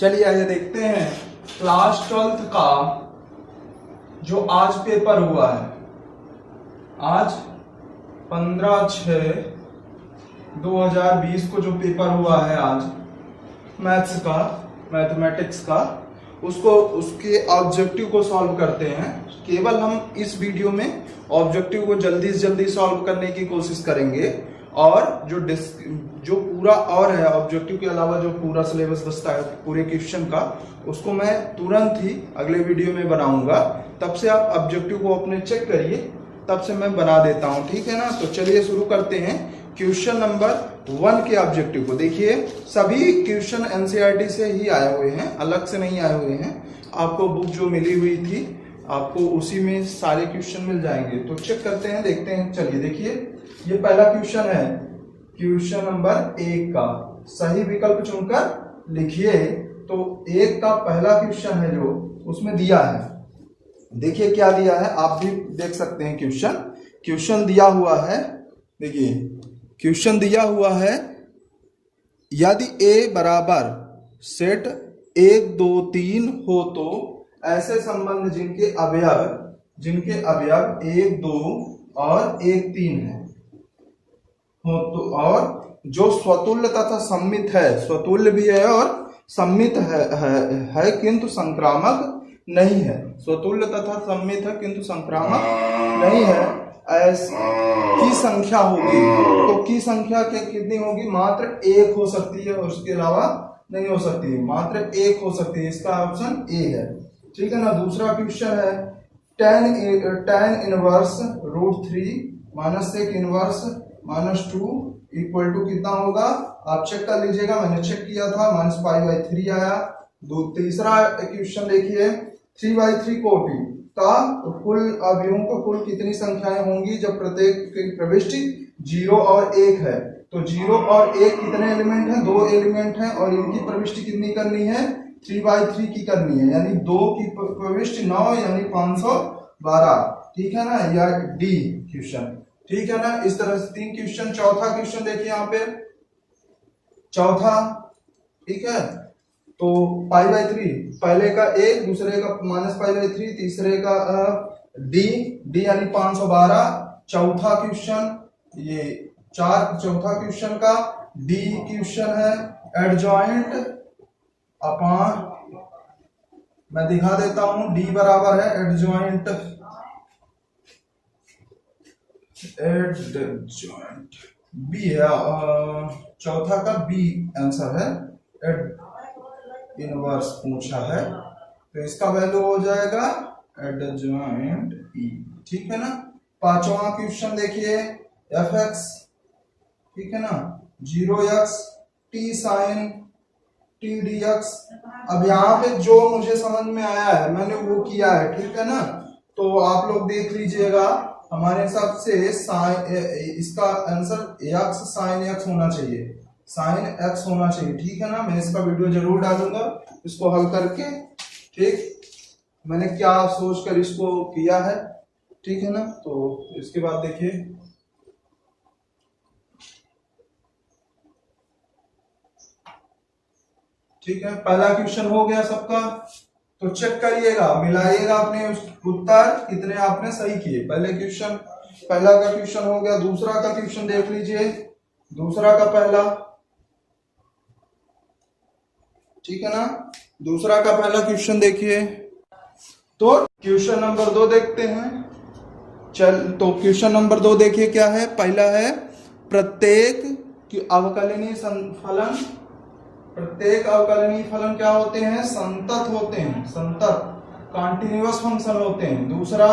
चलिए आइए देखते हैं क्लास 12th का जो आज पेपर हुआ है। आज 15/6/2020 को जो पेपर हुआ है आज मैथ्स का, मैथमेटिक्स का, उसके ऑब्जेक्टिव को सॉल्व करते हैं। केवल हम इस वीडियो में ऑब्जेक्टिव को जल्दी से जल्दी सॉल्व करने की कोशिश करेंगे और जो पूरा और है ऑब्जेक्टिव के अलावा जो पूरा सिलेबस बचता है पूरे क्वेश्चन का, उसको मैं तुरंत ही अगले वीडियो में बनाऊंगा। तब से आप ऑब्जेक्टिव को अपने चेक करिए, तब से मैं बना देता हूं, ठीक है ना। तो चलिए शुरू करते हैं क्वेश्चन नंबर 1 के ऑब्जेक्टिव को। देखिए सभी क्वेश्चन एनसीईआरटी से ही आए हुए हैं, अलग से नहीं आए हुए हैं। आपको बुक जो मिली हुई थी आपको उसी में सारे क्वेश्चन मिल जाएंगे। तो चेक करते हैं, देखते हैं। चलिए देखिए ये पहला क्वेश्चन है, क्वेश्चन नंबर 1 का सही विकल्प चुनकर लिखिए। तो 1 का पहला क्वेश्चन है जो उसमें दिया है, देखिए क्या दिया है, आप भी देख सकते हैं। क्वेश्चन दिया हुआ है, देखिए क्वेश्चन दिया हुआ है, यदि ए बराबर सेट 1 2 3 हो तो ऐसे संबंध जिनके अवयव 1 2 और 1 3 है हो तो, और जो स्वतुल्य तथा सम्मित है, स्वतुल्य भी है और सम्मित है किंतु संक्रामक नहीं है। स्वतुल्य तथा सम्मित है किंतु संक्रामक नहीं है, ऐसी की संख्या होगी। तो की संख्या कितनी होगी? मात्र 1 हो सकती है, उसके अलावा नहीं हो सकती, मात्र 1 हो सकती है। इसका ऑप्शन ए है, ठीक है ना। दूसरा क्वेश्चन है tan inverse √3 minus sec inverse -2 equal to कितना होगा? आप चेक कर लीजिएगा, मैंने चेक किया था, -π/3 आया। तीसरा क्वेश्चन देखिए 3/3 कोटि का कुल अवयवों को कुल कितनी संख्याएं होंगी जब प्रत्येक की प्रविष्टि 0 और 1 है। तो 0 और 1 कितने एलिमेंट हैं? 2 एलिमेंट हैं और इनकी प्रविष्टि कितनी करनी है? 3/3 की करनी है, यानी 2 की प्रविष्टि 9 यानी 512, ठीक है ना। या डी क्वेश्चन, ठीक है ना। इस तरह से 3 क्वेश्चन। चौथा क्वेश्चन देखिए यहाँ पे, चौथा, ठीक है। तो π/3 पहले का 1, दूसरे का -π/3, तीसरे का डी यानी 512। चौथा क्वेश्चन ये चौथा क्वेश्चन का डी क्वेश्चन है एडजॉइंट अपॉन, मैं दिखा देता हूं, डी बराबर है एडजॉइंट बी है, चौथा का बी आंसर है। इनवर्स पूछा है तो इसका वैल्यू हो जाएगा एडजॉइंट ई, ठीक है ना। पांचवा क्वेश्चन देखिए fx, ठीक है ना, 0x t sin t dx। अब यहाँ पे जो मुझे समझ में आया है मैंने वो किया है, ठीक है ना। तो आप लोग देख लीजिएगा, हमारे हिसाब से इसका आंसर x sin x होना चाहिए, sin x होना चाहिए, ठीक है ना। मैं इसका वीडियो जरूर डालूंगा इसको हल करके, ठीक, मैंने क्या सोचकर इसको किया है, ठीक है ना। तो इसके बाद देखिए ठीक है, पहला क्वेश्चन हो गया सबका। तो चेक करिएगा, मिलाइएगा अपने उत्तर कितने आपने सही किए। पहला का क्वेश्चन हो गया। दूसरा का क्वेश्चन देख लीजिए, दूसरा का पहला, ठीक है ना। दूसरा का पहला क्वेश्चन देखिए। तो क्वेश्चन नंबर 2 देखते हैं। तो क्वेश्चन नंबर 2 देखिए क्या है। पहला है प्रत्येक अवकलनीय फलन, प्रत्येक अवकलनीय फलन क्या होते हैं? संतत होते हैं, संतत कॉन्टिन्यूअस फंक्शन होते हैं। दूसरा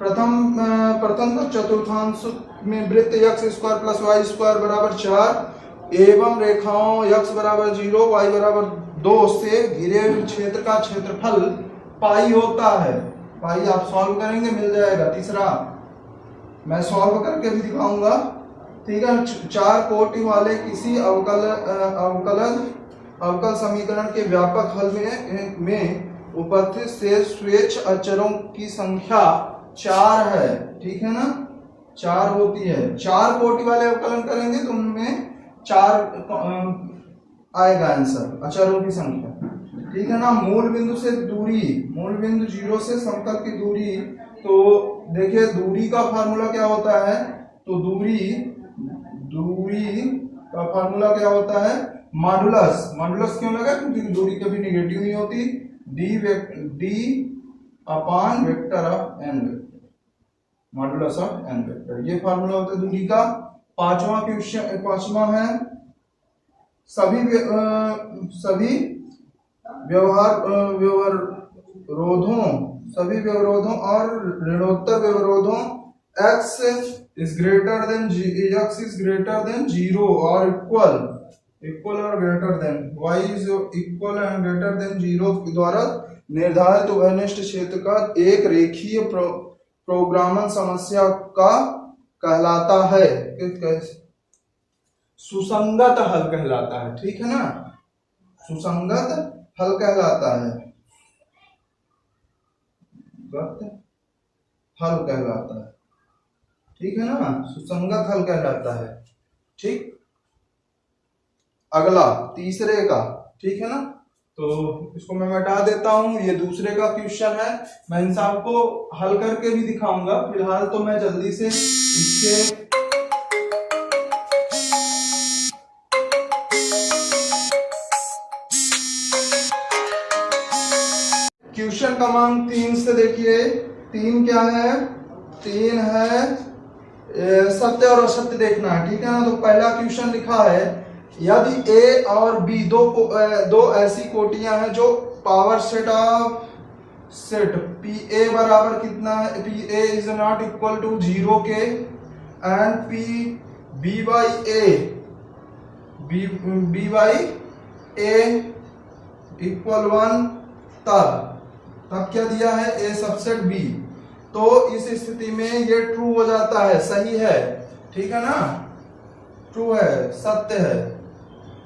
प्रथम चतुर्थांश में वृत्त x² + y² बराबर 4 एवं रेखाओं x बराबर 0 y बराबर 2 से घिरे हुए क्षेत्र का क्षेत्रफल पाई होता है। पाई आप सॉल्व करेंगे मिल जाएगा। तीसरा मैं सॉल्व करके भी दिखाऊंगा, ठीक है। 4 कोटि वाले किसी अवकल समीकरण के व्यापक हल में उपस्थित शेष स्वेच्छ अचरों की संख्या 4 है, ठीक है ना, 4 होती है। 4 कोटि वाले अवकलन करेंगे तो उनमें 4 आएगा आंसर, अचरों की संख्या। ठीक है ना। मूल बिंदु से दूरी, मूल बिंदु 0 से समतल की दूरी, तो देखिए दूरी का फार्मूला क्या होता है, तो दूरी का फार्मूला क्या होता है, मॉडुलस। मॉडुलस क्यों लगा, क्योंकि दूरी कभी निगेटिव नहीं होती, D upon vector of N vector, modulus of N vector, ये फार्मूला होता है दूरी का। पांचवा है सभी व्यवरोधों और ऋणोत्तर व्यवरोधों x is greater than 0 और इक्वल और greater than y is equal and greater than 0 के द्वारा निर्धारित उभयनिष्ठ क्षेत्र का एक रेखीय प्रोग्रामन समस्या का कहलाता है, सुसंगत हल कहलाता है। ठीक है ना, सुसंगत हल कहलाता है, हल कहलाता है। ठीक है ना, सुसंगत हल कहलाता है। ठीक, अगला तीसरे का, ठीक है ना, तो इसको मैं मिटा देता हूं, ये दूसरे का क्वेश्चन है, मैं इन सब को हल करके भी दिखाऊंगा। फिलहाल तो मैं जल्दी से इसके क्वेश्चन क्रमांक 3 से देखिए, 3 क्या है, 3 है सत्य और असत्य देखना है। ठीक है ना, तो पहला क्वेश्चन लिखा है, यदि ए और बी दो ऐसी कोटियां हैं जो power set of set P A बराबर कितना है, P A is not equal to 0 के, and P B by A equal 1, तब क्या दिया है, ए सबसेट बी, तो इस स्थिति में ये ट्रू हो जाता है, सही है। ठीक है ना, ट्रू है, सत्य है,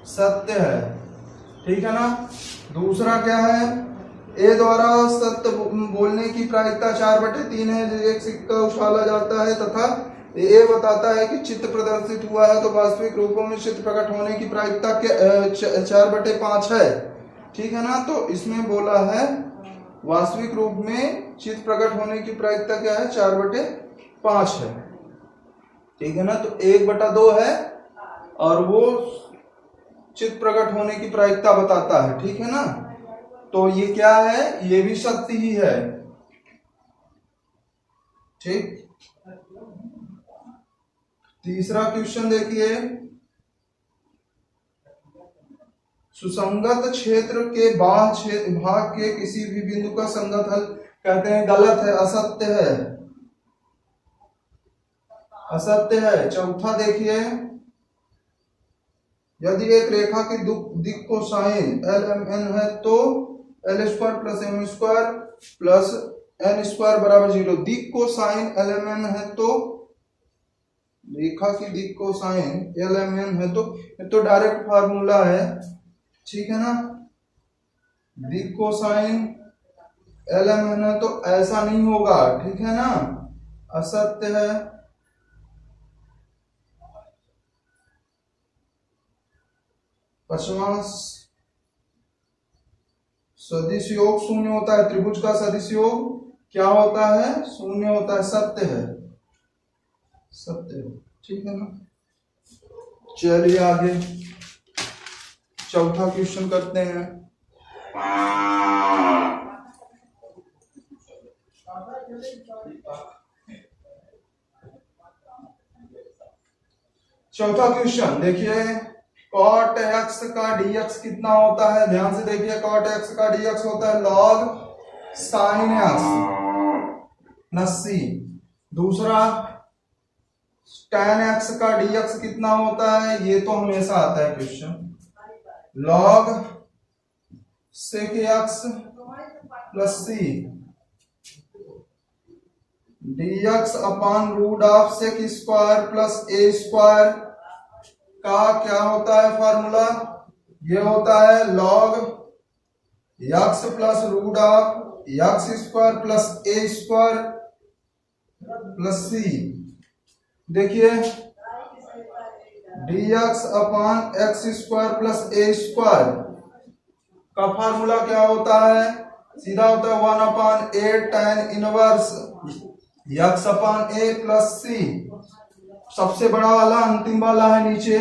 सत्य है। ठीक है ना। दूसरा क्या है, ए द्वारा सत्य बोलने की प्रायिकता 4/3 है, एक सिक्का उछाला जाता है तथा ए बताता है कि चित्र प्रदर्शित हुआ है, तो वास्तविक रूपों में चित्र प्रकट होने की प्रायिकता 4/5 है। ठीक है ना, तो इसमें बोला है वास्तविक रूप में चित्र प्रकट होने की प्रायिकता क्या है, 4/5 है। ठीक है ना, तो 1/2 है और वो चित्र प्रकट होने की प्रायिकता बताता है। ठीक है ना, तो ये क्या है, ये भी सत्य ही है। ठीक, तीसरा क्वेश्चन देखिए, सुसंगत क्षेत्र के बाह्य भाग के किसी भी बिंदु का संगत हल कहते हैं, गलत है, असत्य है, असत्य है। चौथा देखिए, यदि एक रेखा की दिक् कोसाइन LMN है तो L² + M² + N² बराबर 0। दिक् कोसाइन LMN है तो, रेखा की दिक् कोसाइन LMN है तो डायरेक्ट फार्मूला है। ठीक है ना, दिक् कोसाइन LMN है तो ऐसा नहीं होगा। ठीक है ना, असत्य है। पांचवा, सदिश योग शून्य होता है, त्रिभुज का सदिश योग क्या होता है, शून्य होता है, सत्य है, सत्य है। ठीक है ना, चलिए आगे चौथा क्वेश्चन करते हैं। चौथा क्वेश्चन देखिए, cot x का dx कितना होता है, ध्यान से देखिए, cot x का dx होता है log sin x 90। दूसरा tan x का dx कितना होता है, ये तो हमेशा आता है question, log sec x plus c dx upon √sec² plus a² का क्या होता है फार्मूला, ये होता है log x plus √x² plus a² plus c। देखिए dx upon x square plus a square का फार्मूला क्या होता है? सीधा होता है 1 upon a tan inverse x upon a plus c. सबसे बड़ा वाला अंतिम वाला है नीचे,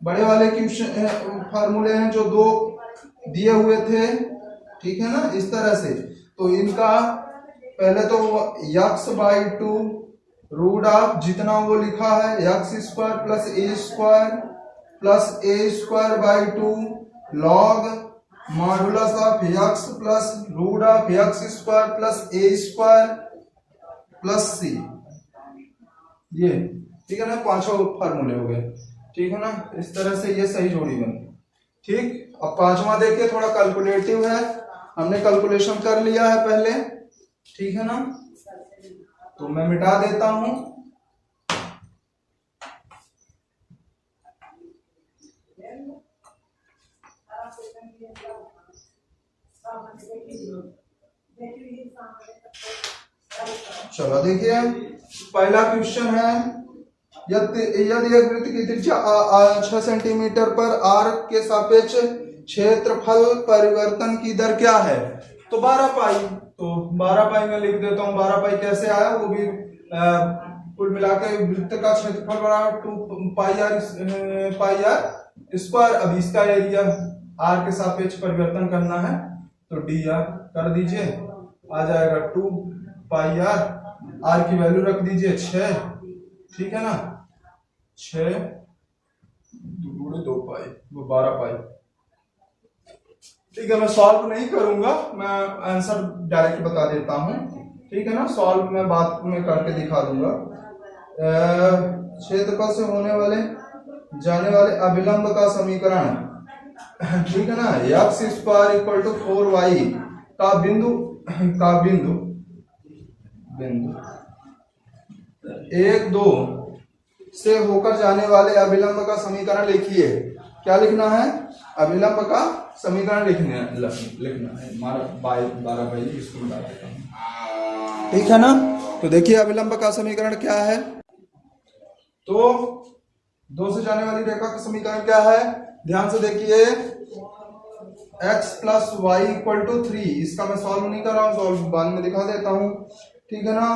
बड़े वाले क्वेश्चन फार्मूले हैं जो दो दिए हुए थे, ठीक है ना, इस तरह से। तो इनका पहले तो x बाई 2 रूट ऑफ जितना वो लिखा है x square plus a square by 2 log modulus of x plus root of x square plus a square plus c. ये ठीक है ना, पांचों फार्मूले हो गए, ठीक है ना। इस तरह से ये सही जोड़ी बनी, ठीक। अब पांचवा देखिए, थोड़ा कैलकुलेटिव है, हमने कैलकुलेशन कर लिया है पहले, ठीक है ना। तो मैं मिटा देता हूं। चलो देखिए, पहला क्वेश्चन है, यदि एक वृत्त की त्रिज्या 6 सेंटीमीटर पर आर्क के सापेक्ष क्षेत्रफल परिवर्तन की दर क्या है? तो 12 पाई। तो 12 पाई में लिख देता हूँ। 12 पाई कैसे आया, वो भी कुल मिला के वृत्त का क्षेत्रफल बराबर 2 पाई आर स्क्वायर। अब इसका एरिया आर के सापेक्ष परिवर्तन करना है, तो डी आर कर दीजिए, आ जाएगा 2 पाई आर की वैल्यू रख दीजिए 6, ठीक है ना, 6 2 पाई, वो 12 पाई, ठीक है। मैं सॉल्व नहीं करूंगा, मैं आंसर डायरेक्ट बता देता हूं, ठीक है ना। सॉल्व मैं बाद में करके दिखा दूंगा। क्षेत्रफल से होने वाले जाने वाले अभिलंब का समीकरण, ठीक है ना, x square equal to 4y का बिंदु 1 2 से होकर जाने वाले अभिलंब का समीकरण लिखिए। क्या लिखना है? अभिलंब का समीकरण लिखना है। 12 पाई इसको मिटा देता हूं, ठीक है ना। तो देखिए अभिलंब का समीकरण क्या है, तो 2 से जाने वाली रेखा का समीकरण क्या है, ध्यान से देखिए, x plus Y equal to 3। इसका मैं सॉल्व नहीं कर रहा हूँ, सॉल्व बाद में दिखा देता हूँ, ठीक है ना।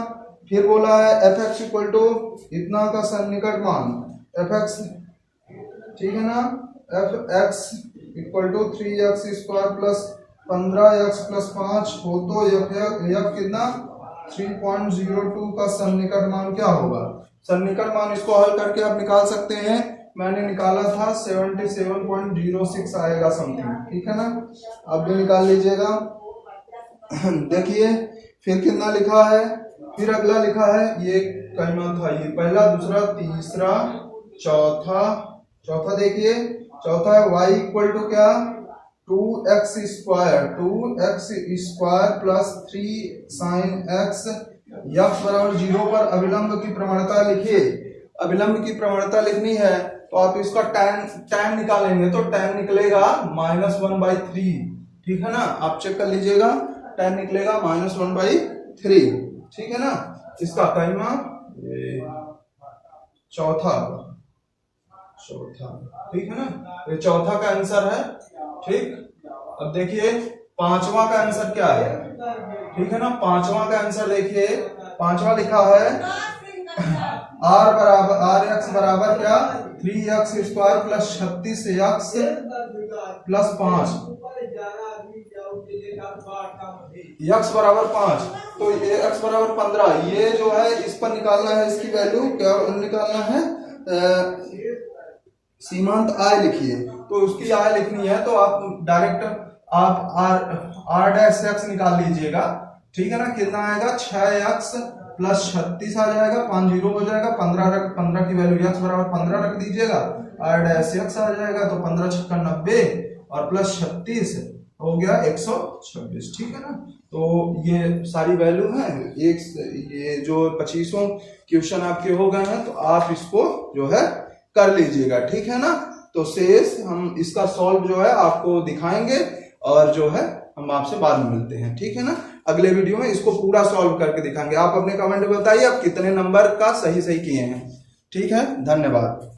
फिर बोला है एफ एक्स इक्वल टू इतना का सन्निकट मान एफ एक्स, ठीक है ना, F X equal to 3x square plus 15x plus 5 हो तो यह कितना 3.02 का सन्निकट मान क्या होगा? सन्निकट मान इसको हल करके आप निकाल सकते हैं, मैंने निकाला था 77.06 आएगा समथिंग, ठीक है ना। अब भी निकाल लीजिएगा। देखिए फिर कितना लिखा है, फिर अगला लिखा है, ये कलमा था, ये पहला दूसरा तीसरा चौथा देखिए, चौथा है y इक्वल टू क्या 2x square plus 3 sin x x बराबर 0 पर अभिलंब की प्रवणता लिखिए। अभिलंब की प्रवणता लिखनी है तो आप इसका tan निकालेंगे तो tan निकलेगा -1/3, ठीक है ना। आप चेक कर लीजिएगा, tan निकलेगा -1/3, ठीक है ना। इसका कलमा चौथा, ठीक है ना, ये चौथा का आंसर है, ठीक। अब देखिए पांचवा का आंसर क्या है, ठीक है ना। पांचवा का आंसर देखिए, पांचवा लिखा है आर एक्स बराबर क्या 3x square plus 36x plus 5, x बराबर 5, तो ये x बराबर 15, ये जो है इस पर निकालना है, इसकी वैल्यू क्या निकालना है, सीमांत आय लिखिए। तो उसकी आय लिखनी है तो आप डायरेक्ट आप आर डैश एक्स निकाल लीजिएगा, ठीक है ना। कितना आएगा 6x प्लस 36 आ जाएगा, 5 0 हो जाएगा, 15 की वैल्यू x बराबर 15 रख दीजिएगा, आर डैश एक्स आ जाएगा, तो 15 छक्का 90 और प्लस 36 हो गया 126, ठीक है ना। तो ये सारी वैल्यू है, ये जो 25वां क्वेश्चन आपके हो गए हैं, तो आप इसको जो है कर लीजिएगा, ठीक है ना। तो शेष हम इसका सॉल्व जो है आपको दिखाएंगे और जो है हम आपसे बाद में मिलते हैं, ठीक है ना। अगले वीडियो में इसको पूरा सॉल्व करके दिखाएंगे। आप अपने कमेंट में बताइए आप कितने नंबर का सही किए हैं, ठीक है। धन्यवाद।